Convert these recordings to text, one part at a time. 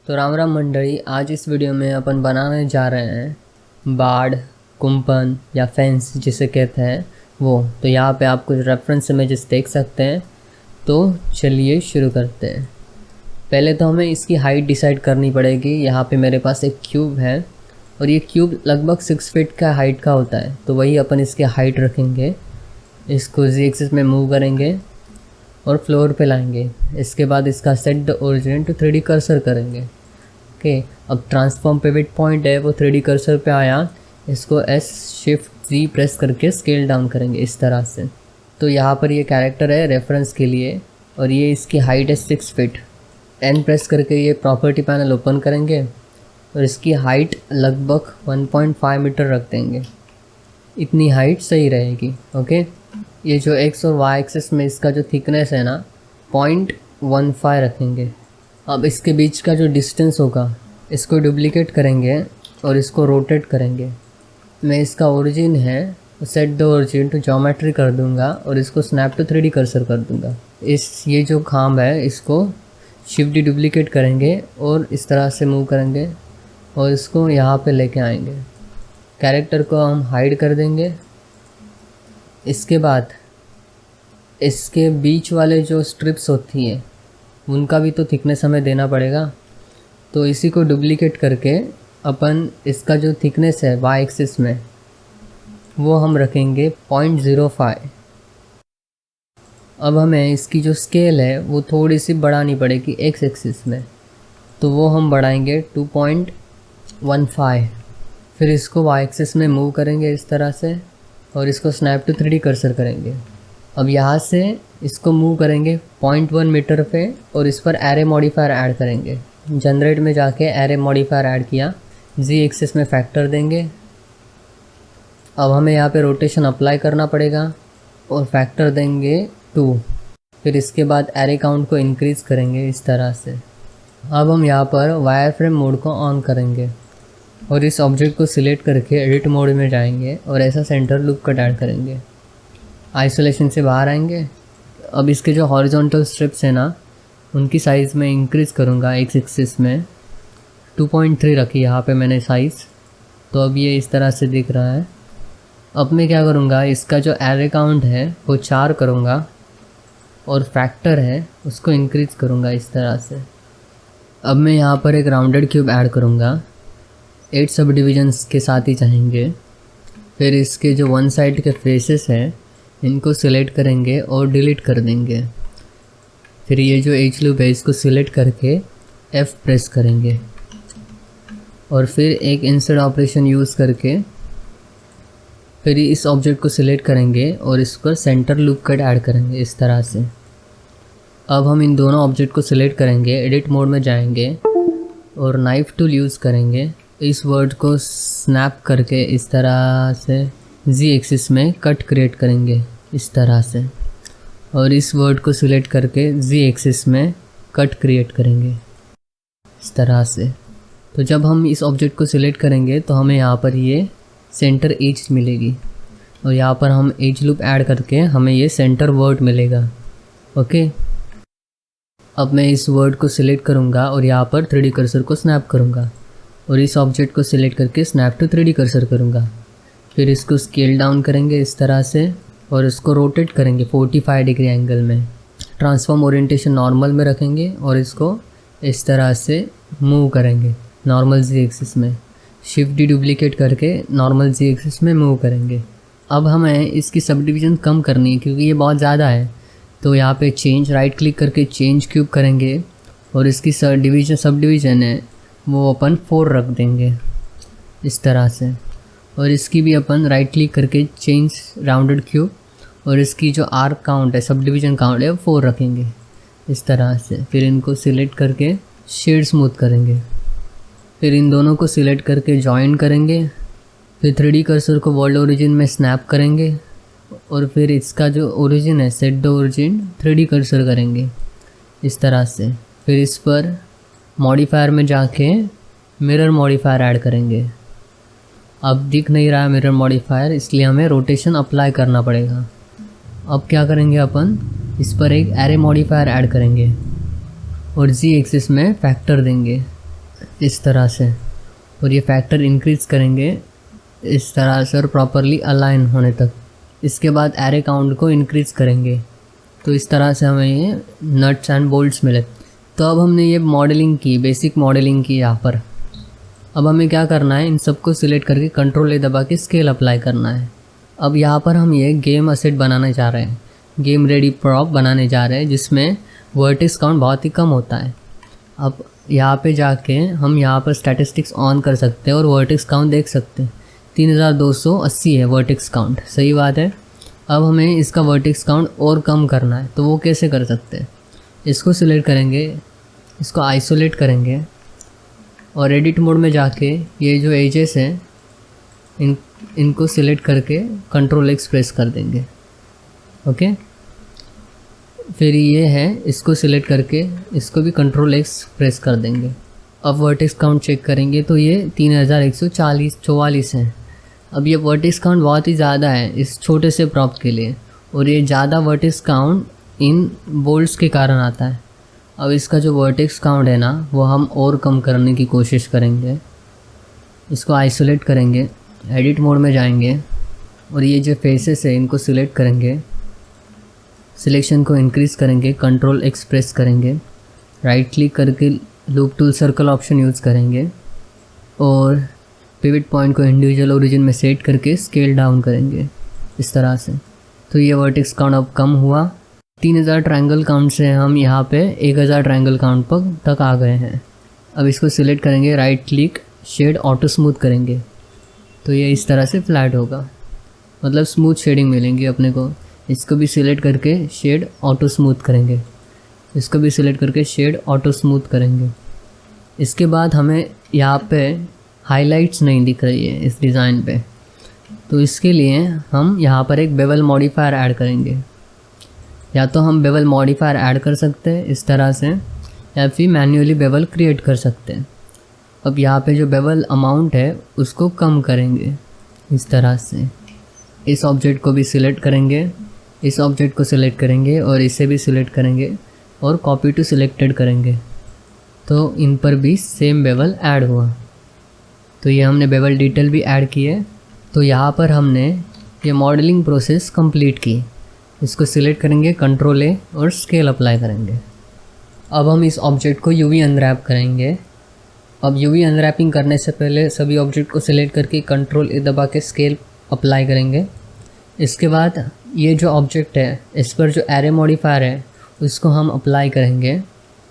तो राम राम मंडली, आज इस वीडियो में अपन बनाने जा रहे हैं बाड़, कुंपन या फेंस जिसे कहते हैं वो। तो यहाँ पे आप कुछ रेफरेंस इमेजेस देख सकते हैं। तो चलिए शुरू करते हैं। पहले तो हमें इसकी हाइट डिसाइड करनी पड़ेगी। यहाँ पे मेरे पास एक क्यूब है और ये क्यूब लगभग 6 फीट का हाइट का होता है। तो वही अपन इसकी हाइट रखेंगे, इसको जी एक्सिस में मूव करेंगे और फ्लोर पे लाएंगे। इसके बाद इसका set the origin to 3D cursor करेंगे। ओके, अब ट्रांसफॉर्म पिवट पॉइंट है वो 3D कर्सर पे आया, इसको एस शिफ्ट जी प्रेस करके स्केल डाउन करेंगे इस तरह से। तो यहाँ पर ये कैरेक्टर है रेफरेंस के लिए और ये इसकी हाइट है 6 फीट। एन प्रेस करके ये प्रॉपर्टी पैनल ओपन करेंगे और इसकी हाइट लगभग 1.5 मीटर रख देंगे। इतनी हाइट सही रहेगी। ओके, ये जो एक्स और वाई एक्सिस में इसका जो थिकनेस है ना 0.15 रखेंगे। अब इसके बीच का जो डिस्टेंस होगा इसको डुप्लीकेट करेंगे और इसको रोटेट करेंगे। मैं इसका ओरिजिन है set the origin to geometry कर दूंगा और इसको स्नैप टू 3D कर्सर कर दूंगा। ये जो खाम्ब है इसको शिफ्ट डी डुप्लीकेट करेंगे और इस तरह से मूव करेंगे और इसको यहाँ पे लेके आएंगे। कैरेक्टर को हम हाइड कर देंगे। इसके बाद इसके बीच वाले जो स्ट्रिप्स होती हैं उनका भी तो थिकनेस हमें देना पड़ेगा। तो इसी को डुप्लीकेट करके अपन इसका जो थिकनेस है वाई एक्सिस में वो हम रखेंगे 0.05। अब हमें इसकी जो स्केल है वो थोड़ी सी बढ़ानी पड़ेगी एक्स एक्सिस में, तो वो हम बढ़ाएंगे 2.15। फिर इसको वाई एक्सिस में मूव करेंगे इस तरह से और इसको स्नैप टू 3D कर्सर करेंगे। अब यहाँ से इसको मूव करेंगे 0.1 मीटर पे और इस पर एरे मॉडिफायर ऐड करेंगे। जनरेट में जाके एरे मॉडिफायर ऐड किया, जी एक्सिस में फैक्टर देंगे। अब हमें यहाँ पे रोटेशन अप्लाई करना पड़ेगा और फैक्टर देंगे 2। फिर इसके बाद एरे काउंट को इंक्रीज़ करेंगे इस तरह से। अब हम यहाँ पर वायर फ्रेम मोड को ऑन करेंगे और इस ऑब्जेक्ट को सिलेक्ट करके एडिट मोड में जाएंगे और ऐसा सेंटर लूप कट ऐड करेंगे। आइसोलेशन से बाहर आएंगे। अब इसके जो हॉरिजॉन्टल स्ट्रिप्स हैं ना उनकी साइज़ में इंक्रीज़ करूँगा एक्स एक्सिस में 2.3 रखी यहाँ पे मैंने साइज़। तो अब ये इस तरह से दिख रहा है। अब मैं क्या करूँगा, इसका जो एरे काउंट है वो 4 करूँगा और फैक्टर है उसको इंक्रीज़ करूँगा इस तरह से। अब मैं यहाँ पर एक राउंडेड क्यूब ऐड करूँगा, 8 सब डिविजन्स के साथ ही चाहेंगे। फिर इसके जो वन साइड के फेसेस हैं इनको सिलेक्ट करेंगे और डिलीट कर देंगे। फिर ये जो एज लूप है इसको सिलेक्ट करके F प्रेस करेंगे और फिर एक इंसर्ट ऑपरेशन यूज़ करके फिर इस ऑब्जेक्ट को सिलेक्ट करेंगे और इस पर सेंटर लूप कट ऐड करेंगे इस तरह से। अब हम इन दोनों ऑब्जेक्ट को सिलेक्ट करेंगे, एडिट मोड में जाएंगे और नाइफ टूल यूज़ करेंगे। इस वर्ड को स्नैप करके इस तरह से जी एक्सिस में कट क्रिएट करेंगे इस तरह से और इस वर्ड को सिलेक्ट करके जी एक्सिस में कट क्रिएट करेंगे इस तरह से। तो जब हम इस ऑब्जेक्ट को सिलेक्ट करेंगे तो हमें यहाँ पर ये सेंटर एज मिलेगी और यहाँ पर हम एज लूप ऐड करके हमें ये सेंटर वर्ड मिलेगा। ओके, अब मैं इस वर्ड को सिलेक्ट करूँगा और यहाँ पर 3D कर्सर को स्नैप करूँगा और इस ऑब्जेक्ट को सिलेक्ट करके स्नैप टू 3D कर्सर करूँगा। फिर इसको स्केल डाउन करेंगे इस तरह से और इसको रोटेट करेंगे 45 डिग्री एंगल में। ट्रांसफॉर्म ओरिएंटेशन नॉर्मल में रखेंगे और इसको इस तरह से मूव करेंगे नॉर्मल जी एक्सिस में। शिफ्ट डी डुप्लीकेट करके नॉर्मल जी एक्सिस में मूव करेंगे। अब हमें इसकी सब डिवीज़न कम करनी है क्योंकि ये बहुत ज़्यादा है। तो यहाँ पे चेंज राइट क्लिक करके चेंज क्यूब करेंगे और इसकी सब डिवीज़न है वो अपन 4 रख देंगे इस तरह से। और इसकी भी अपन राइट क्लिक करके चेंज राउंडेड क्यूब और इसकी जो आर्क काउंट है सब डिवीज़न काउंट है वो 4 रखेंगे इस तरह से। फिर इनको सिलेक्ट करके शेड स्मूथ करेंगे। फिर इन दोनों को सिलेक्ट करके जॉइन करेंगे। फिर 3D कर्सर को वर्ल्ड ओरिजिन में स्नैप करेंगे और फिर इसका जो ओरिजिन है set the origin 3D cursor करेंगे इस तरह से। फिर इस पर मॉडिफायर में जाके मिरर मॉडिफायर ऐड करेंगे। अब दिख नहीं रहा है मिरर मॉडिफायर, इसलिए हमें रोटेशन अप्लाई करना पड़ेगा। अब क्या करेंगे, अपन इस पर एक एरे मॉडिफायर ऐड करेंगे और जी एक्सिस में फैक्टर देंगे इस तरह से, और ये फैक्टर इंक्रीज़ करेंगे इस तरह से और प्रॉपरली अलाइन होने तक। इसके बाद एरे काउंट को इंक्रीज़ करेंगे, तो इस तरह से हमें ये नट्स एंड बोल्ट्स मिले। तो अब हमने ये मॉडलिंग की, बेसिक मॉडलिंग की यहाँ पर। अब हमें क्या करना है, इन सबको सिलेक्ट करके कंट्रोल ए दबा के स्केल अप्लाई करना है। अब यहाँ पर हम ये गेम असेट बनाना चाह रहे हैं, गेम रेडी प्रॉप बनाने जा रहे हैं, जिसमें वर्टेक्स काउंट बहुत ही कम होता है। अब यहाँ पे जाके हम यहाँ पर स्टैटिस्टिक्स ऑन कर सकते हैं और वर्टेक्स काउंट देख सकते हैं। 3280 है वर्टेक्स काउंट, सही बात है। अब हमें इसका वर्टेक्स काउंट और कम करना है, तो वो कैसे कर सकते हैं? इसको सिलेक्ट करेंगे, इसको आइसोलेट करेंगे और एडिट मोड में जाके ये जो एजेस हैं इनको सिलेक्ट करके कंट्रोल एक्स प्रेस कर देंगे। ओके, फिर ये है, इसको सिलेक्ट करके इसको भी कंट्रोल एक्स प्रेस कर देंगे। अब वर्टेक्स काउंट चेक करेंगे तो ये 3144 है। अब ये वर्टेक्स काउंट बहुत ही ज़्यादा है इस छोटे से प्रॉप के लिए, और ये ज़्यादा वर्टेक्स काउंट इन बोल्ट्स के कारण आता है। अब इसका जो वर्टेक्स काउंट है ना, वो हम और कम करने की कोशिश करेंगे। इसको आइसोलेट करेंगे, एडिट मोड में जाएंगे और ये जो फेसेस है इनको सिलेक्ट करेंगे, सिलेक्शन को इंक्रीज़ करेंगे, कंट्रोल एक्स प्रेस करेंगे, राइट क्लिक करके loop tool circle option use करेंगे और पिवट पॉइंट को इंडिविजुअल ओरिजिन में सेट करके स्केल डाउन करेंगे इस तरह से। तो ये वर्टेक्स काउंट अब कम हुआ। 3000 ट्रायंगल काउंट से हम यहाँ पे 1000 ट्रायंगल काउंट तक आ गए हैं। अब इसको सिलेक्ट करेंगे, right click, shade auto smooth करेंगे, तो ये इस तरह से फ्लैट होगा, मतलब स्मूथ शेडिंग मिलेंगी अपने को। इसको भी सिलेक्ट करके शेड ऑटो स्मूथ करेंगे, इसको भी सिलेक्ट करके शेड ऑटो स्मूथ करेंगे। इसके बाद हमें यहाँ पे हाइलाइट्स नहीं दिख रही है इस डिज़ाइन पे, तो इसके लिए हम यहाँ पर एक बेवल मॉडिफायर ऐड करेंगे। या तो हम बेवल मॉडिफायर ऐड कर सकते हैं इस तरह से, या फिर मैन्युअली बेवल क्रिएट कर सकते हैं। अब यहाँ पे जो बेवल अमाउंट है उसको कम करेंगे इस तरह से। इस ऑब्जेक्ट को भी सिलेक्ट करेंगे, इस ऑब्जेक्ट को सिलेक्ट करेंगे और इसे भी सिलेक्ट करेंगे और कॉपी टू सिलेक्टेड करेंगे, तो इन पर भी सेम बेवल ऐड हुआ। तो ये हमने बेवल डिटेल भी ऐड की है। तो यहाँ पर हमने ये मॉडलिंग प्रोसेस कंप्लीट की। इसको सिलेक्ट करेंगे, कंट्रोल ए और स्केल अप्लाई करेंगे। अब हम इस ऑब्जेक्ट को यूवी अनरैप करेंगे। अब यूवी अनरैपिंग करने से पहले सभी ऑब्जेक्ट को सिलेक्ट करके कंट्रोल ए दबा के स्केल अप्लाई करेंगे। इसके बाद ये जो ऑब्जेक्ट है इस पर जो एरे मॉडिफायर है उसको हम अप्लाई करेंगे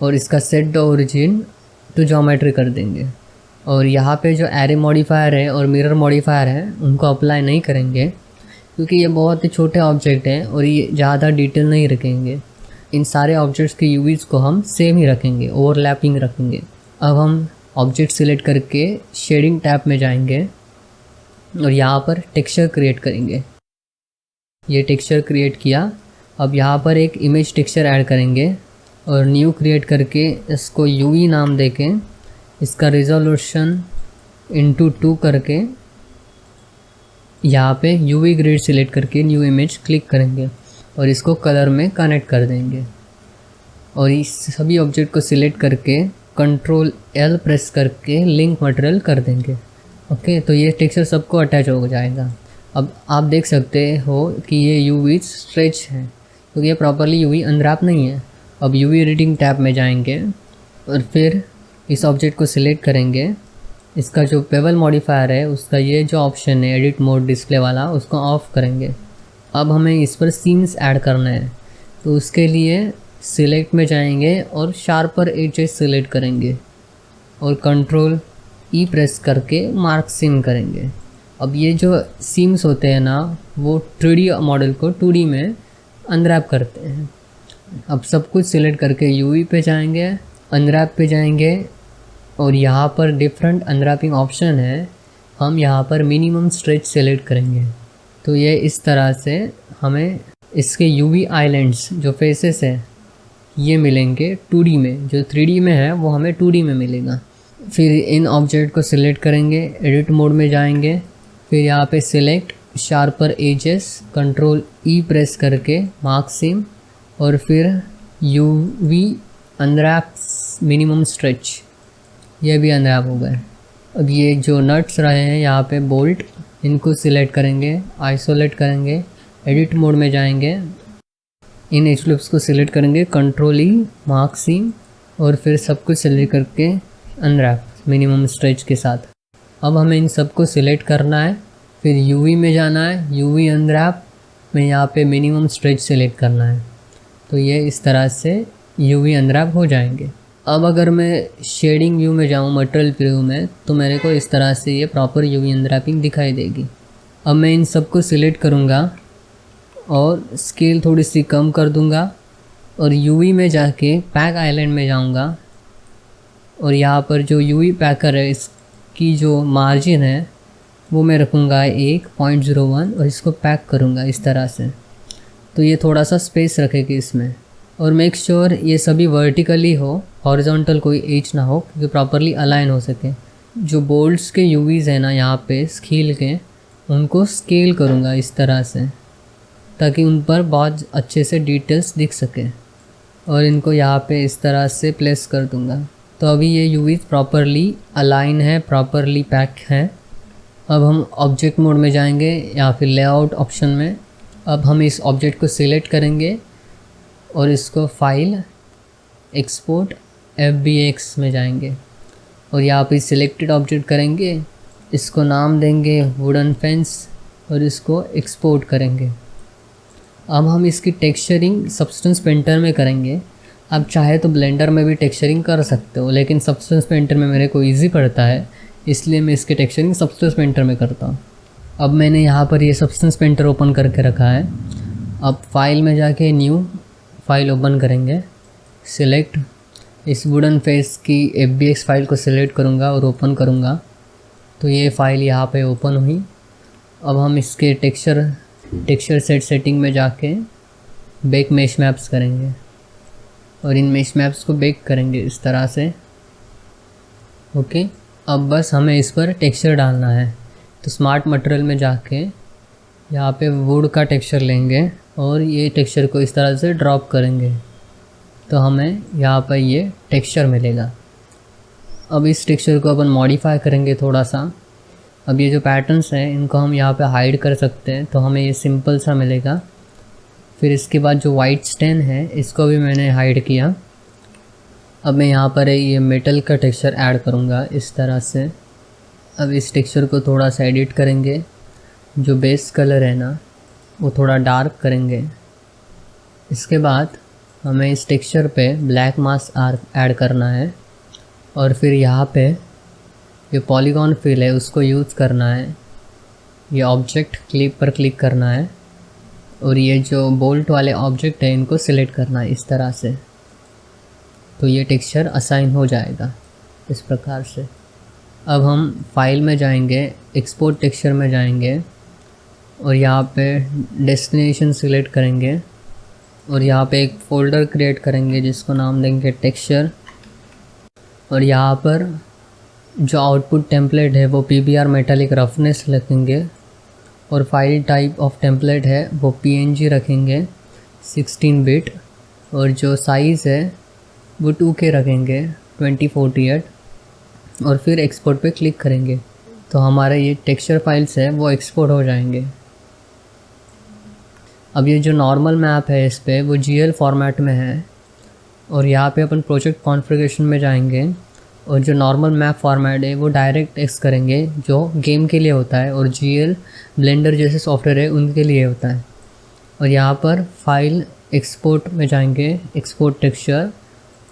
और इसका set the origin to geometry कर देंगे। और यहाँ पे जो एरे मॉडिफायर है और मिरर मॉडिफायर है उनको अप्लाई नहीं करेंगे, क्योंकि ये बहुत ही छोटे ऑब्जेक्ट हैं और ये ज़्यादा डिटेल नहीं रखेंगे। इन सारे ऑब्जेक्ट्स के यूवीज़ को हम सेम ही रखेंगे, ओवरलैपिंग रखेंगे। अब हम ऑब्जेक्ट सिलेक्ट करके शेडिंग टैब में जाएंगे और यहाँ पर टेक्सचर क्रिएट करेंगे। ये टेक्सचर क्रिएट किया। अब यहाँ पर एक इमेज टेक्सचर ऐड करेंगे और न्यू क्रिएट करके इसको यूवी नाम देके इसका रिजोल्यूशन इनटू 2 करके यहाँ पे यूवी ग्रिड सिलेक्ट करके न्यू इमेज क्लिक करेंगे और इसको कलर में कनेक्ट कर देंगे। और इस सभी ऑब्जेक्ट को सिलेक्ट करके कंट्रोल एल प्रेस करके लिंक मटेरियल कर देंगे। ओके, तो ये टेक्सचर सबको अटैच हो जाएगा। अब आप देख सकते हो कि ये यूवी स्ट्रेच है, क्योंकि ये प्रॉपरली यूवी अनरैप नहीं है। अब यूवी एडिटिंग टैब में जाएंगे और फिर इस ऑब्जेक्ट को सिलेक्ट करेंगे। इसका जो बेवल मॉडिफायर है उसका ये जो ऑप्शन है एडिट मोड डिस्प्ले वाला, उसको ऑफ करेंगे। अब हमें इस पर सीन्स ऐड करना है, तो उसके लिए सिलेक्ट में जाएंगे और शार्पर एजेस सिलेक्ट करेंगे और कंट्रोल ई प्रेस करके मार्क सीन करेंगे। अब ये जो सीम्स होते हैं ना, वो 3D मॉडल को 2D में अनरैप करते हैं। अब सब कुछ सिलेक्ट करके यूवी पे जाएंगे, अनरैप पे जाएंगे और यहाँ पर डिफरेंट अनरैपिंग ऑप्शन है। हम यहाँ पर मिनिमम स्ट्रेच सेलेक्ट करेंगे, तो ये इस तरह से हमें इसके यूवी आइलैंड्स जो फेसेस है ये मिलेंगे 2D में। जो 3D में है वो हमें 2D में मिलेगा। फिर इन ऑब्जेक्ट को सिलेक्ट करेंगे, एडिट मोड में जाएंगे, फिर यहाँ पे select sharper edges, control E press करके मार्क सीम और फिर यूवी अनरैप मिनिमम स्ट्रेच, ये भी अनरैप हो गए। अब ये जो नट्स रहे हैं यहाँ पे बोल्ट, इनको सिलेक्ट करेंगे, आइसोलेट करेंगे, एडिट मोड में जाएंगे, इन एज लूप्स को सिलेक्ट करेंगे, कंट्रोल ई, मार्क सी, और फिर सब कुछ सिलेक्ट करके अनरैप मिनिमम स्ट्रेच के साथ। अब हमें इन सबको सिलेक्ट करना है, फिर यूवी में जाना है, यूवी अनरैप में यहाँ पे मिनिमम स्ट्रेच सिलेक्ट करना है। तो ये इस तरह से यूवी अनरैप हो जाएंगे। अब अगर मैं शेडिंग व्यू में जाऊँ, मटेरियल व्यू में, तो मेरे को इस तरह से ये प्रॉपर यूवी अनरैपिंग दिखाई देगी। अब मैं इन सबको सिलेक्ट करूँगा और स्केल थोड़ी सी कम कर दूँगा और यूवी में जाके पैक आइलैंड में जाऊँगा और यहाँ पर जो यूवी पैकर है इसकी जो मार्जिन है वो मैं रखूँगा 1.01 और इसको पैक करूँगा इस तरह से। तो ये थोड़ा सा स्पेस रखेगी इसमें, और मेक श्योर ये सभी वर्टिकली हो, हॉरिजॉन्टल कोई एज ना हो, क्योंकि प्रॉपरली अलाइन हो सके। जो बोल्ट्स के यूवीज़ हैं ना यहाँ पे स्केल के, उनको स्केल करूँगा इस तरह से ताकि उन पर बहुत अच्छे से डिटेल्स दिख सके, और इनको यहाँ पे इस तरह से प्लेस कर दूँगा। तो अभी ये यूवीज़ प्रॉपरली अलाइन है, प्रॉपरली पैक है। अब हम ऑब्जेक्ट मोड में जाएंगे या फिर लेआउट ऑप्शन में। अब हम इस ऑब्जेक्ट को सिलेक्ट करेंगे और इसको फाइल, एक्सपोर्ट, FBX में जाएंगे और यहाँ पे सिलेक्टेड ऑब्जेक्ट करेंगे, इसको नाम देंगे वुडन फेंस और इसको एक्सपोर्ट करेंगे। अब हम इसकी टेक्सचरिंग सब्सटेंस पेंटर में करेंगे। आप चाहे तो ब्लेंडर में भी टेक्सचरिंग कर सकते हो, लेकिन सब्सटेंस पेंटर में मेरे को ईजी पड़ता है, इसलिए मैं इसकी टेक्सचरिंग सब्सटेंस पेंटर में करता हूँ। अब मैंने यहाँ पर ये सब्सटेंस पेंटर ओपन करके रखा है। अब फाइल में जाके न्यू फाइल ओपन करेंगे, सिलेक्ट, इस वुडन फेस की FBX फाइल को सिलेक्ट करूँगा और ओपन करूँगा। तो ये फ़ाइल यहाँ पे ओपन हुई। अब हम इसके टेक्सचर सेटिंग में जाके बेक मेश मैप्स करेंगे और इन मेश मैप्स को बेक करेंगे इस तरह से। ओके, अब बस हमें इस पर टेक्सचर डालना है। तो स्मार्ट मटेरियल में जाके यहाँ पे वुड का टेक्सचर लेंगे और ये टेक्सचर को इस तरह से ड्रॉप करेंगे, तो हमें यहाँ पर ये टेक्सचर मिलेगा। अब इस टेक्सचर को अपन मॉडिफाई करेंगे थोड़ा सा। अब ये जो पैटर्न्स हैं इनको हम यहाँ पे हाइड कर सकते हैं, तो हमें ये सिंपल सा मिलेगा। फिर इसके बाद जो वाइट स्टेन है इसको भी मैंने हाइड किया। अब मैं यहाँ पर ये मेटल का टेक्सचर ऐड करूँगा इस तरह से। अब इस टेक्सचर को थोड़ा सा एडिट करेंगे, जो बेस कलर है ना वो थोड़ा डार्क करेंगे। इसके बाद हमें इस टेक्सचर पे ब्लैक मास्क ऐड करना है और फिर यहाँ पे ये पॉलीगॉन फिल है उसको यूज़ करना है। ये ऑब्जेक्ट क्लिप पर क्लिक करना है और ये जो बोल्ट वाले ऑब्जेक्ट है इनको सिलेक्ट करना है इस तरह से। तो ये टेक्सचर असाइन हो जाएगा इस प्रकार से। अब हम फाइल में जाएंगे, एक्सपोर्ट टेक्सचर में जाएंगे और यहाँ पे डेस्टिनेशन सिलेक्ट करेंगे और यहाँ पे एक फ़ोल्डर क्रिएट करेंगे जिसको नाम देंगे टेक्सचर। और यहाँ पर जो आउटपुट टेम्पलेट है वो PBR मेटालिक रफनेस रखेंगे और फाइल टाइप ऑफ टेम्पलेट है वो PNG रखेंगे 16 बिट, और जो साइज़ है वो 2K रखेंगे 2048, और फिर एक्सपोर्ट पे क्लिक करेंगे तो हमारे ये टेक्सचर फाइल्स है वो एक्सपोर्ट हो जाएंगे। अब ये जो नॉर्मल मैप है इस पर वो GL फॉर्मेट में है और यहाँ पे अपन प्रोजेक्ट कॉन्फ़िगरेशन में जाएंगे और जो नॉर्मल मैप फॉर्मेट है वो डायरेक्ट एक्स करेंगे जो गेम के लिए होता है, और GL ब्लेंडर जैसे सॉफ्टवेयर है उनके लिए होता है। और यहाँ पर फाइल एक्सपोर्ट में जाएंगे, एक्सपोर्ट टेक्सचर,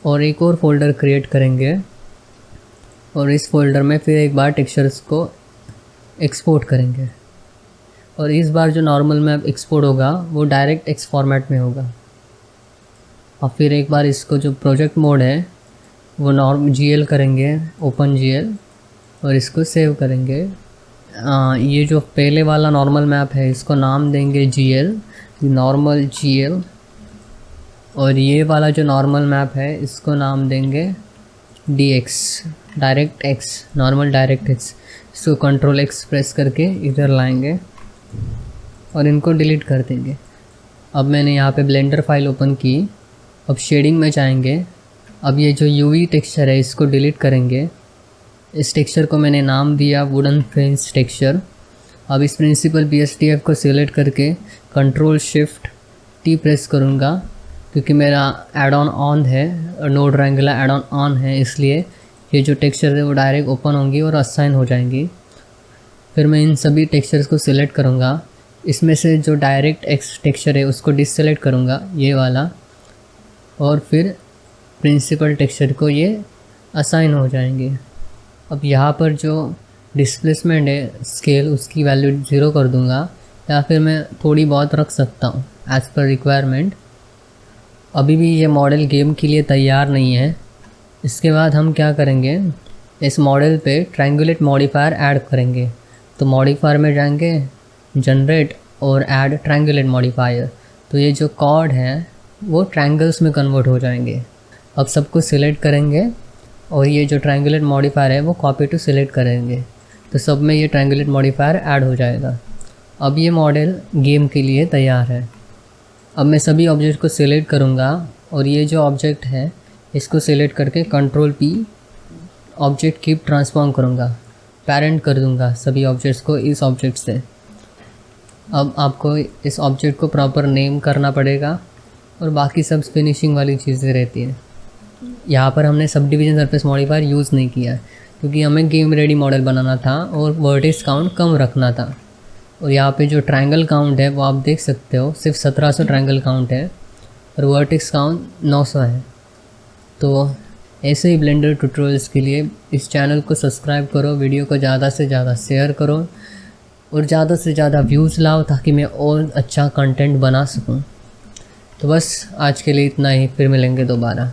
और एक और फोल्डर क्रिएट करेंगे और इस फोल्डर में फिर एक बार टेक्सचर्स को एक्सपोर्ट करेंगे। और इस बार जो नॉर्मल मैप एक्सपोर्ट होगा वो डायरेक्ट एक्स फॉर्मेट में होगा। और फिर एक बार इसको जो प्रोजेक्ट मोड है वो GL करेंगे, ओपन GL, और इसको सेव करेंगे। ये जो पहले वाला नॉर्मल मैप है इसको नाम देंगे GL, नॉर्मल GL, और ये वाला जो नॉर्मल मैप है इसको नाम देंगे DX, direct X, normal direct X। इसको कंट्रोल X प्रेस करके इधर लाएंगे और इनको डिलीट कर देंगे। अब मैंने यहाँ पे ब्लेंडर फाइल ओपन की। अब शेडिंग में जाएंगे। अब ये जो UV टेक्सचर है इसको डिलीट करेंगे इस टेक्सचर को मैंने नाम दिया वुडन फ्रेंच टेक्सचर। अब इस प्रिंसिपल BSDF को सिलेक्ट करके कंट्रोल शिफ्ट T प्रेस करूँगा, क्योंकि मेरा एड ऑन है, नोड रैंगुलर एड ऑन है, इसलिए ये जो टेक्सचर है वो डायरेक्ट ओपन होंगी और असाइन हो जाएंगी। फिर मैं इन सभी टेक्सचर्स को सिलेक्ट करूँगा, इसमें से जो डायरेक्ट एक्स टेक्सचर है उसको डिससेलेक्ट करूँगा, ये वाला, और फिर प्रिंसिपल टेक्सचर को ये असाइन हो जाएंगे। अब यहाँ पर जो डिस्प्लेसमेंट है स्केल, उसकी वैल्यू 0 कर दूँगा, या फिर मैं थोड़ी बहुत रख सकता हूँ एज़ पर रिक्वायरमेंट। अभी भी ये मॉडल गेम के लिए तैयार नहीं है। इसके बाद हम क्या करेंगे, इस मॉडल पे ट्रायंगुलेट मॉडिफायर ऐड करेंगे। तो मॉडिफायर में जाएंगे, जनरेट और ऐड ट्रायंगुलेट मॉडिफायर। तो ये जो कॉर्ड है वो ट्रायंगल्स में कन्वर्ट हो जाएंगे। अब सबको सिलेक्ट करेंगे और ये जो ट्रायंगुलेट मॉडिफायर है वो कॉपी टू सिलेक्ट करेंगे, तो सब में ये ट्रायंगुलेट मॉडिफायर ऐड हो जाएगा। अब ये मॉडल गेम के लिए तैयार है। अब मैं सभी ऑब्जेक्ट को सिलेक्ट करूँगा और ये जो ऑब्जेक्ट है इसको सिलेक्ट करके control P object keep transform करूँगा, पेरेंट कर दूँगा सभी ऑब्जेक्ट्स को इस ऑब्जेक्ट से। अब आपको इस ऑब्जेक्ट को प्रॉपर नेम करना पड़ेगा और बाकी सब फिनिशिंग वाली चीज़ें रहती हैं। यहाँ पर हमने sub division surface modifier use नहीं किया क्योंकि हमें गेम रेडी मॉडल बनाना था और वर्टेक्स काउंट कम रखना था। और यहाँ पे जो ट्रायंगल काउंट है वो आप देख सकते हो, सिर्फ 1700 ट्रायंगल काउंट है और वर्टेक्स काउंट 900 है। तो ऐसे ही ब्लेंडर ट्यूटोरियल्स के लिए इस चैनल को सब्सक्राइब करो, वीडियो को ज़्यादा से ज़्यादा शेयर करो और ज़्यादा से ज़्यादा व्यूज़ लाओ ताकि मैं और अच्छा कंटेंट बना सकूं। तो बस आज के लिए इतना ही, फिर मिलेंगे दोबारा।